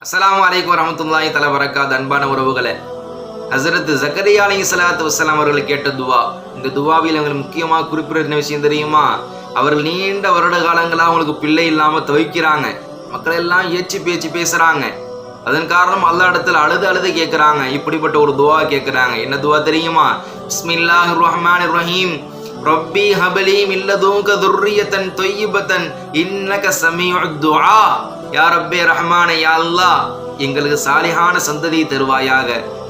அஸ்ஸலாமு அலைக்கும் வரஹ்மத்துல்லாஹி தஆலா வரகாத். அன்பான உறவுகளே, ஹஸரத் ஜக்கரியா அலைஹிஸ்ஸலாத்து வஸ்ஸலாம் அவர்கள் கேட்ட துவா. இந்த துவாவில் அவங்களுக்கு முக்கியமாக குறிப்பிட என்ன விஷயம் தெரியுமா? அவர்கள் நீண்ட வருட காலங்களாக அவங்களுக்கு பிள்ளை இல்லாம தவிக்கிறாங்க. மக்கள் எல்லாம் ஏச்சி பேச்சு பேசுறாங்க. அதன் காரணம் அல்லாஹ் இடத்துல அழுது கேட்கிறாங்க. இப்படிப்பட்ட ஒரு துவா கேட்கிறாங்க. என்ன துவா தெரியுமா? பிஸ்மில்லாஹிர் ரஹ்மானிர் ரஹீம். ரப்பி ஹப்லி மின் லதுன்க துர்ரியத்தன் தொய்யிபத்தன் இன்னக ஸமீஉத் துஆ. யா ரப்பே ரஹ்மானே, யா அல்லாஹ், எங்களுக்கு சாலிஹான சந்ததி தருவாயாக.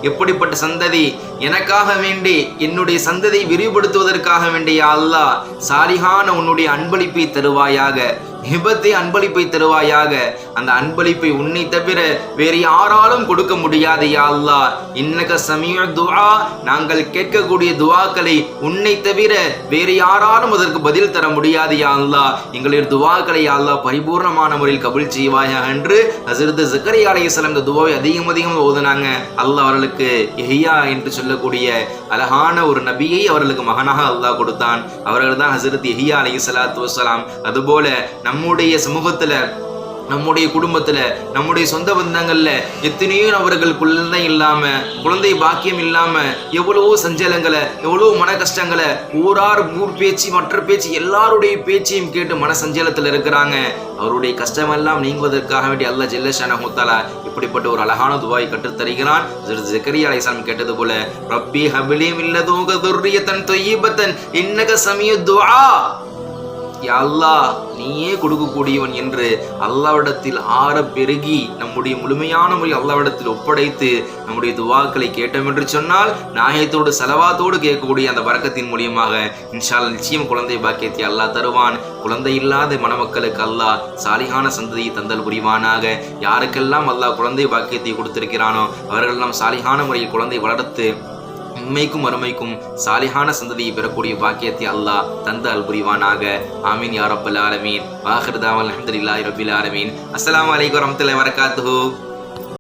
எப்படிப்பட்ட சந்ததி? எனக்காக வேண்டி, என்னுடைய சந்ததியை விரிவுபடுத்துவதற்காக வேண்டி யா அல்லாஹ் சாலிஹான உன்னுடைய அன்பளிப்பை தருவாயாக, ஹிபத்தை அன்பளிப்பை தருவாயாக. அந்த அன்பளிப்பை உன்னை தவிர வேறு யாராலும் கொடுக்க முடியாது யா அல்லாஹ். இன்னக ஸமீஉத் துஆ. நாங்கள் கேட்கக்கூடிய துஆக்களை உன்னை தவிர வேறு யாராலும் அதற்கு பதில் தர முடியாது யா அல்லாஹ். எங்களுடைய துஆக்களை யா அல்லாஹ் பரிபூர்ணமான முறையில் கபூல் செய்வாயாக என்று ஹஸரத் ஜக்கரியா அலைஹிஸ்ஸலாம் இந்த துஆவை அதிகம் ஓதுனாங்க. அல்லாஹ் அவர்களுக்கு யஹ்யா என்று சொல்லக்கூடிய அழகான ஒரு நபியை அவர்களுக்கு மகனாக அல்லாஹ் கொடுத்தான். அவர்கள் தான் ஹஸரத் யஹ்யா அலைஹிஸ்ஸலாத்து வஸ்ஸலாம். அதுபோல நம்முடைய சமூகத்துல, நம்முடைய குடும்பத்துல, நம்முடைய சொந்த பந்தங்கள்ல எத்தனையோ நபர்கள் குழந்தை இல்லாம, குழந்தை பாக்கியம் இல்லாம எவ்வளவோ சஞ்சலங்களை, எவ்வளவோ மன கஷ்டங்களை, ஊர் பேச்சு, மற்ற பேச்சு, எல்லாருடைய பேச்சையும் கேட்டு மன சஞ்சலத்துல இருக்கிறாங்க. அவருடைய கஷ்டமெல்லாம் நீங்குவதற்காக வேண்டி அல்லாஹ் ஜல்ல ஷானஹு தஆலா இப்படிப்பட்ட ஒரு அழகான துஆவை கற்றுத் தருகிறான். ஜக்கரியா அலைஹிஸ்ஸலாம் கேட்டது போல, ரப்பி ஹப்லி மின் லதுன்க துர்ரியத்தன் தொய்யிபத்தன் இன்னக ஸமீஉத் துஆ. யா அல்லாஹ், நீயே கொடுக்கக்கூடியவன் என்று அல்லாஹ்விடத்தில் ஆற பெருகி நம்முடைய முழுமையான முறையில் அல்லாஹ்விடத்தில் ஒப்படைத்து நம்முடைய துவாக்களை கேட்டோம் என்று சொன்னால், நாயத்தோடு சலவாத்தோடு கேட்கக்கூடிய அந்த பரக்கத்தின் மூலியமாக இன்ஷா அல்லாஹ் நிச்சயம் குழந்தை பாக்கியத்தை அல்லாஹ் தருவான். குழந்தை இல்லாத மணமக்களுக்கு அல்லாஹ் சாலிஹான சந்ததியை தந்தல் புரிவானாக. யாருக்கெல்லாம் அல்லாஹ் குழந்தை பாக்கியத்தை கொடுத்திருக்கிறானோ அவர்களெல்லாம் சாலிஹான முறையில் குழந்தை வளர்த்து உண்மைக்கும் மறுமைக்கும் சாலிஹான சந்ததியை பெறக்கூடிய பாக்கியத்தை அல்லாஹ் தந்த அல் புரிவானாக. ஆமீன் யா ரப்பல் ஆலமீன். வாஹிர் தாவல் அல்ஹம்துலில்லாஹி ரப்பில் ஆலமீன். அஸ்ஸலாமு அலைக்கும் வரஹ்மத்துல்லாஹி வபரகாத்துஹு.